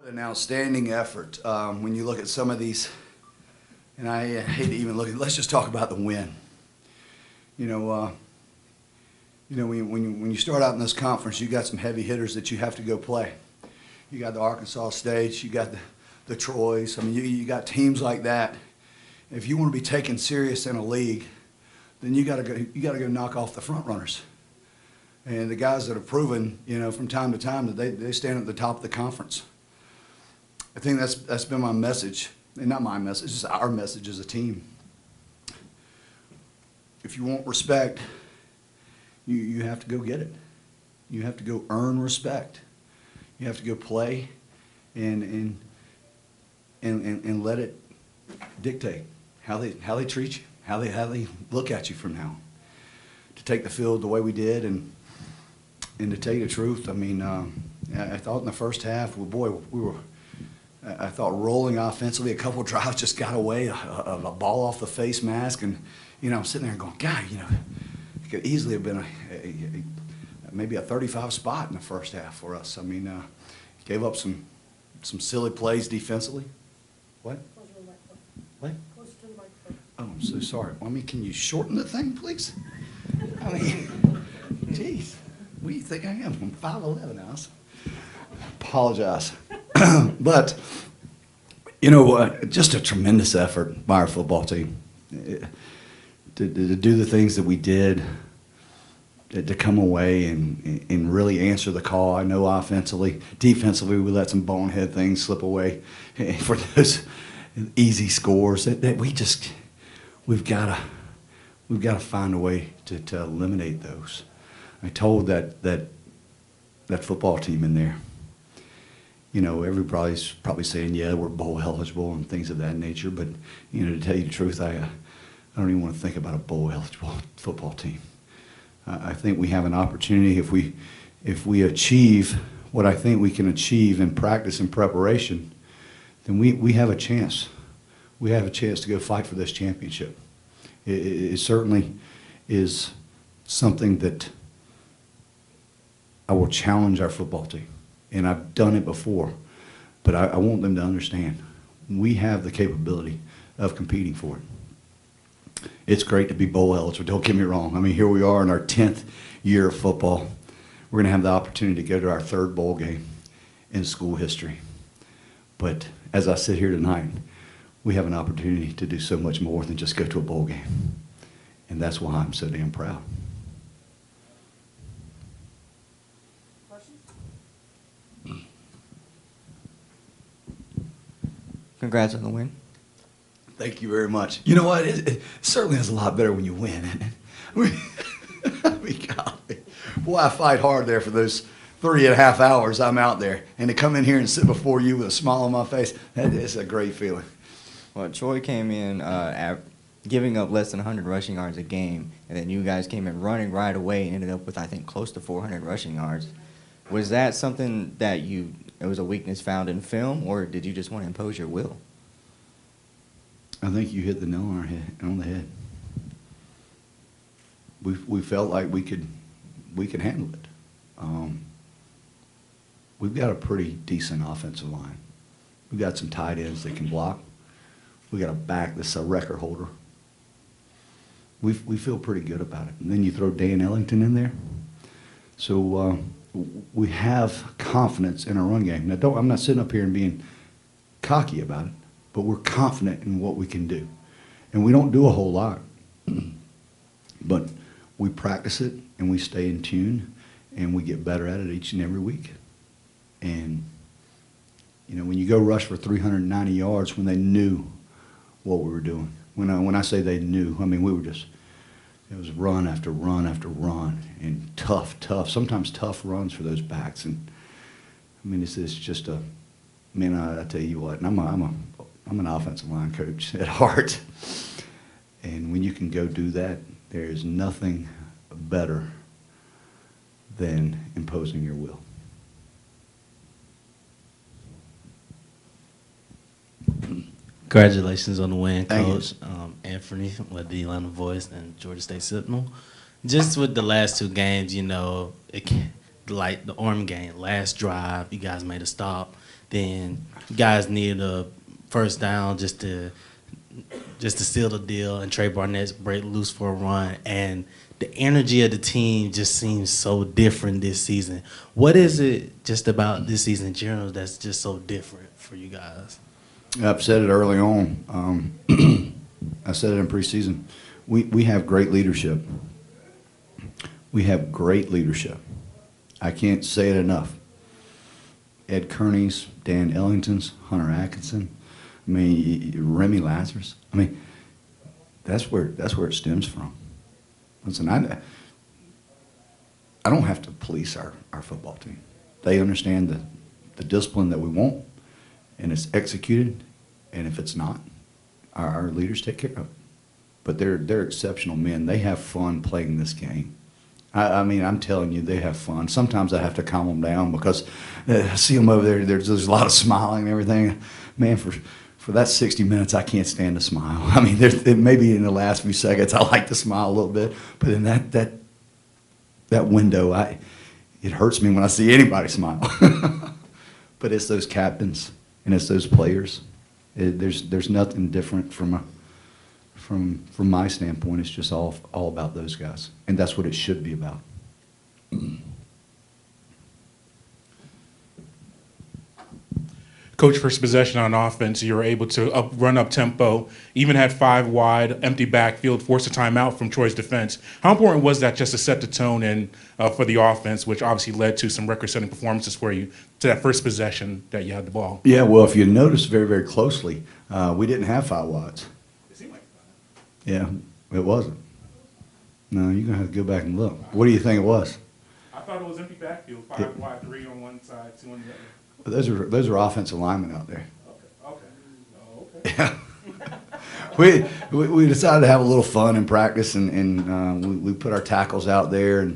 An outstanding effort. When you look at some of these, and I hate to even look at. Let's just talk about the win. You know, when you start out in this conference, you got some heavy hitters that you have to go play. You got the Arkansas States, you got the Troys. I mean, you got teams like that. If you want to be taken serious in a league, then you got to go knock off the front runners. And the guys that have proven, from time to time that they stand at the top of the conference. I think that's been my message, and not my message, it's our message as a team. If you want respect, you have to go get it. You have to go earn respect. You have to go play and let it dictate how they treat you, how they look at you from now. To take the field the way we did, and to tell you the truth, I mean, I thought in the first half, I thought rolling offensively, a couple of drives just got away, a ball off the face mask, and I'm sitting there going, God, it could easily have been maybe a 35 spot in the first half for us. I mean, gave up some silly plays defensively. What? What? Oh, I'm so sorry. Well, I mean, can you shorten the thing, please? I mean, geez, what do you think I am? I'm 5'11" now. So apologize. But, just a tremendous effort by our football team to do the things that we did, to come away and really answer the call. I know offensively, defensively, we let some bonehead things slip away for those easy scores that we've got to find a way to eliminate those. I told that football team in there, everybody's probably saying, yeah, we're bowl eligible and things of that nature. But, to tell you the truth, I don't even want to think about a bowl eligible football team. I think we have an opportunity if we achieve what I think we can achieve in practice and preparation, then we have a chance. We have a chance to go fight for this championship. It certainly is something that I will challenge our football team. And I've done it before, but I want them to understand we have the capability of competing for it. It's great to be bowl eligible, don't get me wrong. I mean, here we are in our 10th year of football. We're going to have the opportunity to go to our third bowl game in school history. But as I sit here tonight, we have an opportunity to do so much more than just go to a bowl game. And that's why I'm so damn proud. Congrats on the win. Thank you very much. You know what? It certainly is a lot better when you win. I mean, golly. Boy, I fight hard there for those 3.5 hours I'm out there. And to come in here and sit before you with a smile on my face, that is a great feeling. Well, Troy came in giving up less than 100 rushing yards a game, and then you guys came in running right away and ended up with, I think, close to 400 rushing yards. Was that something that it was a weakness found in film, or did you just want to impose your will? I think you hit the nail on the head. We felt like we could handle it. We've got a pretty decent offensive line. We've got some tight ends that can block. We got a back that's a record holder. We feel pretty good about it. And then you throw Dan Ellington in there. So we have confidence in our run game. Now, I'm not sitting up here and being cocky about it, but we're confident in what we can do. And we don't do a whole lot. But we practice it, and we stay in tune, and we get better at it each and every week. And, when you go rush for 390 yards when they knew what we were doing. When I say they knew, I mean, it was run after run after run, and sometimes tough runs for those backs. And I mean, it's just I tell you what, and I'm an offensive line coach at heart. And when you can go do that, there is nothing better than imposing your will. Congratulations on the win, Thank Coach. Anthony with the Atlanta Voice and Georgia State Sentinel. Just with the last two games, the like the arm game. Last drive, you guys made a stop. Then you guys needed a first down just to seal the deal, and Trey Barnett's break loose for a run. And the energy of the team just seems so different this season. What is it just about this season in general that's just so different for you guys? I've said it early on. I said it in preseason. We have great leadership. We have great leadership. I can't say it enough. Ed Kearney's, Dan Ellington's, Hunter Atkinson, I mean, Remy Lazarus. I mean, that's where it stems from. Listen, I don't have to police our football team. They understand the discipline that we want, and it's executed. And if it's not, our leaders take care of it. But they're exceptional men. They have fun playing this game. I mean, I'm telling you, they have fun. Sometimes I have to calm them down because I see them over there. There's a lot of smiling and everything. Man, for that 60 minutes, I can't stand to smile. I mean, maybe in the last few seconds, I like to smile a little bit, but in that window, it hurts me when I see anybody smile. But it's those captains and it's those players. There's nothing different from my standpoint. It's just all about those guys, and that's what it should be about. Coach, first possession on offense, you were able to run up tempo, even had 5 wide, empty backfield, forced a timeout from Troy's defense. How important was that just to set the tone and for the offense, which obviously led to some record-setting performances for you, to that first possession that you had the ball? Yeah, well, if you notice very, very closely, we didn't have 5 wides. It seemed like Yeah, it wasn't. No, you're going to have to go back and look. What do you think it was? I thought it was empty backfield, 5 wide, 3 on one side, 2 on the other. Well, those are offensive linemen out there. Okay. we decided to have a little fun in practice, and we put our tackles out there,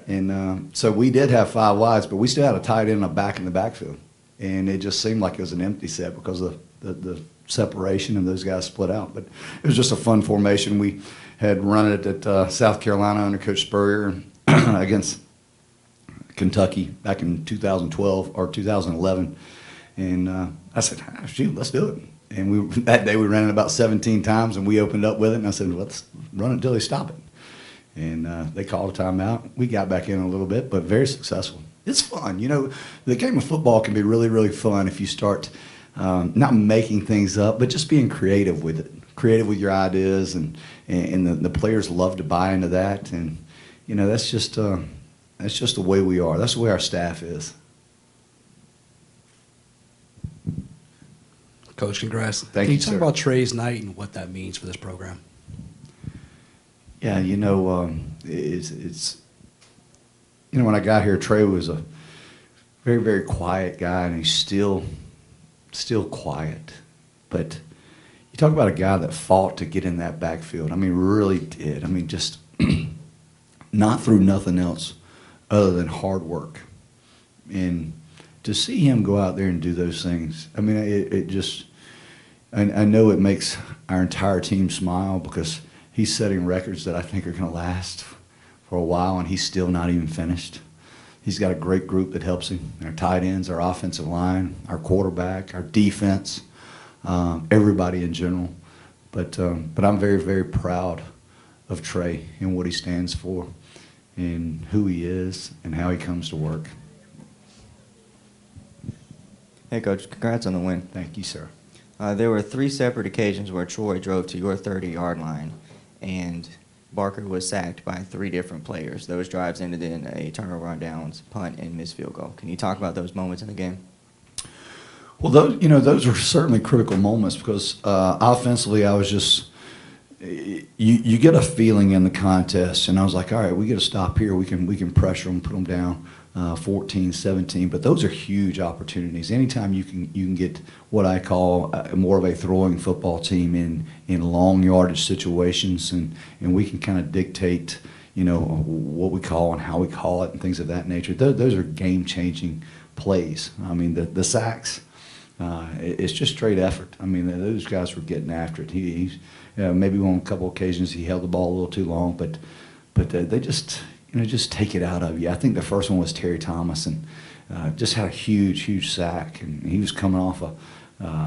and so we did have 5 wides, but we still had a tight end and a back in the backfield, and it just seemed like it was an empty set because of the separation and those guys split out. But it was just a fun formation. We had run it at South Carolina under Coach Spurrier against Kentucky back in 2012 or 2011, and I said, shoot, let's do it. And that day we ran it about 17 times, and we opened up with it, and I said, let's run it until they stop it. And they called a timeout. We got back in a little bit, but very successful. It's fun. You know, the game of football can be really, really fun if you start not making things up, but just being creative with it, creative with your ideas, and the players love to buy into that. And, you know, that's just the way we are. That's the way our staff is. Coach, congrats. Thank Can you, you talk sir. about Trey's night and what that means for this program? Yeah, you know, it's you know, when I got here, Trey was a very, very quiet guy, and he's still quiet. But you talk about a guy that fought to get in that backfield. I mean, really did. I mean, just not through nothing else other than hard work. And to see him go out there and do those things, I mean, it just, I know it makes our entire team smile because he's setting records that I think are going to last for a while, and he's still not even finished. He's got a great group that helps him. Our tight ends, our offensive line, our quarterback, our defense, everybody in general. But I'm very, very proud of Trey and what he stands for and who he is and how he comes to work. Hey, Coach, congrats on the win. Thank you, sir. There were 3 separate occasions where Troy drove to your 30-yard line, and Barker was sacked by 3 different players. Those drives ended in a turnover on downs, punt, and missed field goal. Can you talk about those moments in the game? Well, those were certainly critical moments because offensively, I was just you get a feeling in the contest, and I was like, all right, we get to stop here. We can pressure them, put them down 14, 17. But those are huge opportunities. Anytime you can get what I call more of a throwing football team in long yardage situations, and we can kind of dictate, you know, what we call and how we call it and things of that nature. Those are game-changing plays. I mean, the sacks. It's just straight effort. I mean, those guys were getting after it. He's maybe on a couple occasions he held the ball a little too long, but they just, just take it out of you. I think the first one was Terry Thomas, and just had a huge sack, and he was coming off a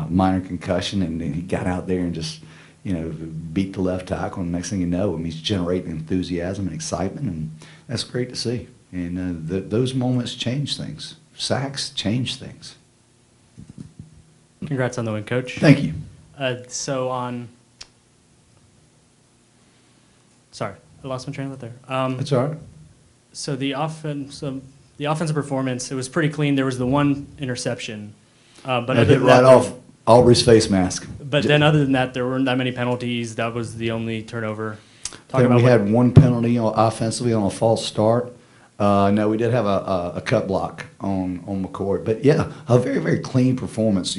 minor concussion, and he got out there and just beat the left tackle, and the next thing you know, he's generating enthusiasm and excitement, and that's great to see. And those moments change things. Sacks change things. Congrats on the win, Coach. Thank you. Sorry, I lost my train of thought there. That's all right. So the offensive performance, it was pretty clean. There was the one interception, but I other hit than right that, off Aubrey's face mask. But then other than that, there weren't that many penalties. That was the only turnover. Then we had one penalty offensively on a false start. No, we did have a cut block on McCoy. But, yeah, a very clean performance.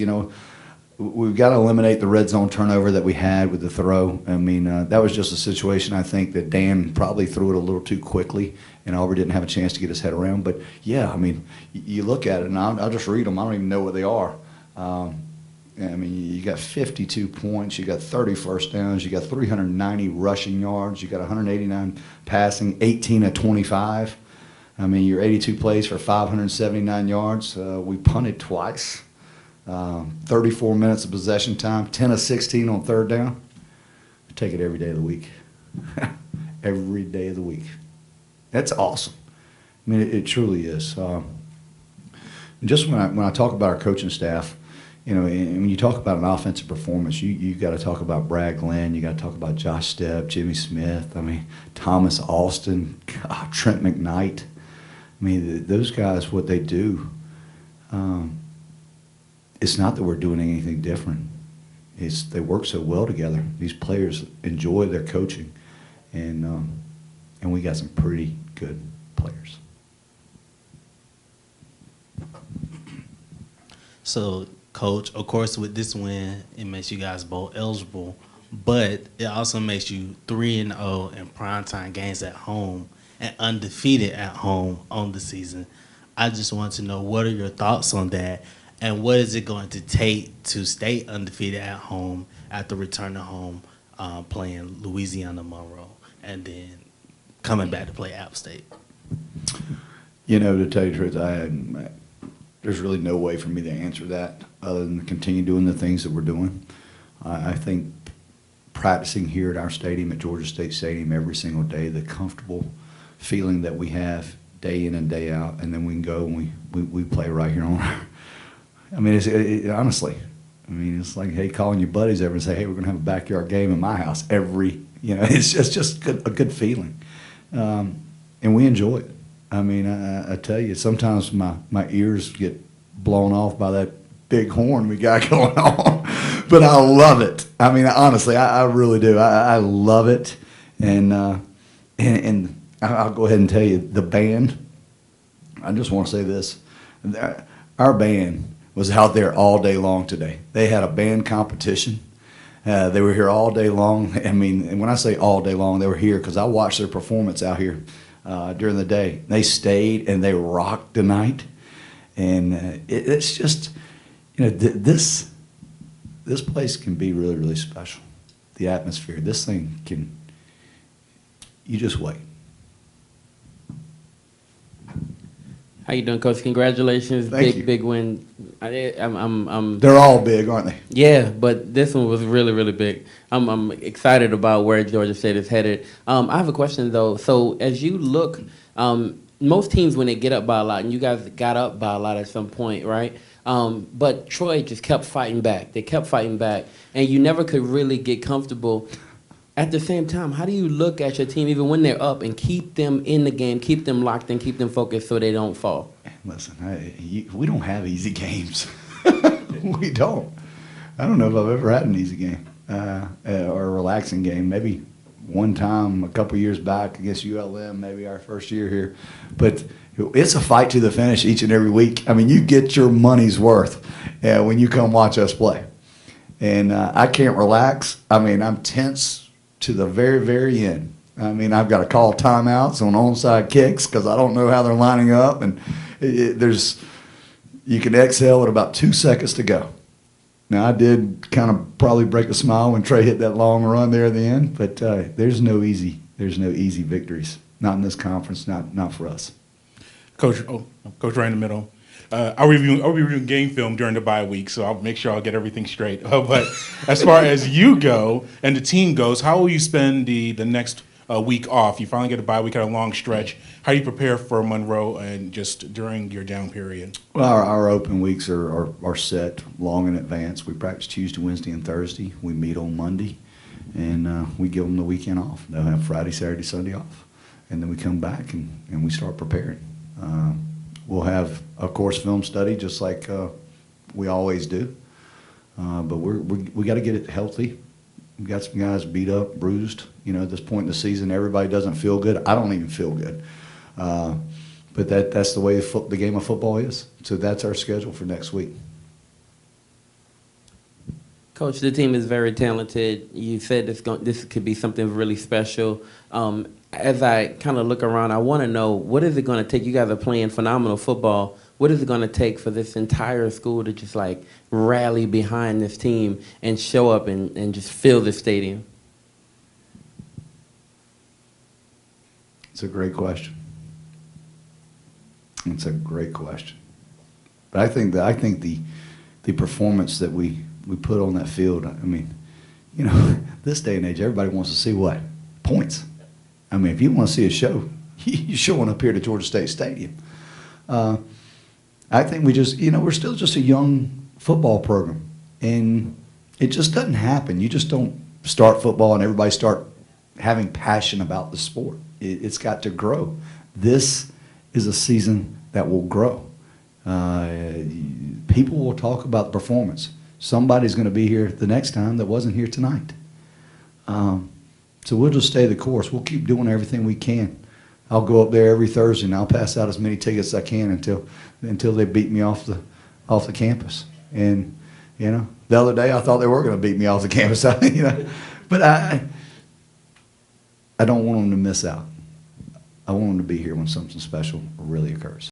We've got to eliminate the red zone turnover that we had with the throw. I mean, that was just a situation, I think, that Dan probably threw it a little too quickly, and Aubrey didn't have a chance to get his head around. But, yeah, I mean, you look at it, and I'll just read them. I don't even know what they are. I mean, you got 52 points, you got 30 first downs, you got 390 rushing yards, you got 189 passing, 18 of 25. I mean, you're 82 plays for 579 yards. We punted twice. 34 minutes of possession time, 10 of 16 on third down. I take it every day of the week. Every day of the week. That's awesome. I mean, it truly is. Just when I talk about our coaching staff, and when you talk about an offensive performance, you got to talk about Brad Glenn, you got to talk about Josh Stepp, Jimmy Smith, I mean, Thomas Alston, God, Trent McKnight. I mean, those guys, what they do, it's not that we're doing anything different. They work so well together. These players enjoy their coaching, and we got some pretty good players. So, Coach, of course, with this win, it makes you guys bowl eligible, but it also makes you 3-0 in primetime games at home and undefeated at home on the season. I just want to know, what are your thoughts on that, and what is it going to take to stay undefeated at home after returning home, playing Louisiana Monroe, and then coming back to play App State? To tell you the truth, there's really no way for me to answer that other than to continue doing the things that we're doing. I think practicing here at our stadium, at Georgia State Stadium, every single day, the comfortable feeling that we have day in and day out, and then we can go and we play right here on our. I mean, honestly, it's like, hey, calling your buddies over and say, hey, we're going to have a backyard game in my house it's just a good feeling. And we enjoy it. I mean, I tell you, sometimes my ears get blown off by that big horn we got going on, but I love it. I mean, honestly, I really do. I love it, and I'll go ahead and tell you, the band. I just want to say this: our band was out there all day long today. They had a band competition. They were here all day long. I mean, and when I say all day long, they were here because I watched their performance out here during the day. They stayed and they rocked the night. And it's just, this place can be really, really special. The atmosphere, this thing can, you just wait. How you doing, Coach? Congratulations, Thank you. big win. I'm They're all big, aren't they? Yeah, but this one was really, really big. I'm excited about where Georgia State is headed. I have a question though. So as you look, most teams when they get up by a lot, and you guys got up by a lot at some point, right? But Troy just kept fighting back. They kept fighting back, and you never could really get comfortable. At the same time, how do you look at your team, even when they're up, and keep them in the game, keep them locked in, keep them focused so they don't fall? Listen, we don't have easy games. We don't. I don't know if I've ever had an easy game or a relaxing game. Maybe one time a couple years back against ULM, maybe our first year here. But it's a fight to the finish each and every week. I mean, you get your money's worth when you come watch us play. And I can't relax. I mean, I'm tense to the very, very end. I mean, I've got to call timeouts on onside kicks because I don't know how they're lining up. And you can exhale at about 2 seconds to go. Now, I did kind of probably break a smile when Trey hit that long run there at the end, but there's no easy victories. Not in this conference, not for us. Coach right in the middle. I'll be reviewing game film during the bye week, so I'll make sure I'll get everything straight. But as far as you go and the team goes, how will you spend the next week off? You finally get a bye week, had a long stretch. How do you prepare for Monroe and just during your down period? Well, our open weeks are set long in advance. We practice Tuesday, Wednesday, and Thursday. We meet on Monday, and we give them the weekend off. They'll have Friday, Saturday, Sunday off. And then we come back and we start preparing. We'll have, of course, film study just like we always do. But we got to get it healthy. We got some guys beat up, bruised. You know, at this point in the season, everybody doesn't feel good. I don't even feel good. But that's the way the game of football is. So that's our schedule for next week. Coach, the team is very talented. You said this could be something really special. As I kind of look around, I want to know, what is it going to take? You guys are playing phenomenal football. What is it going to take for this entire school to just like rally behind this team and show up and just fill the stadium? It's a great question. It's a great question. But I think the performance that we put on that field, I mean, you know, this day and age, everybody wants to see what? Points. I mean, if you want to see a show, you're showing up here to Georgia State Stadium. I think we just, you know, we're still just a young football program. And it just doesn't happen. You just don't start football and everybody start having passion about the sport. It's got to grow. This is a season that will grow. People will talk about performance. Somebody's going to be here the next time that wasn't here tonight. So we'll just stay the course. We'll keep doing everything we can. I'll go up there every Thursday and I'll pass out as many tickets as I can until they beat me off the campus. And you know, the other day I thought they were going to beat me off the campus. You know, but I don't want them to miss out. I want them to be here when something special really occurs.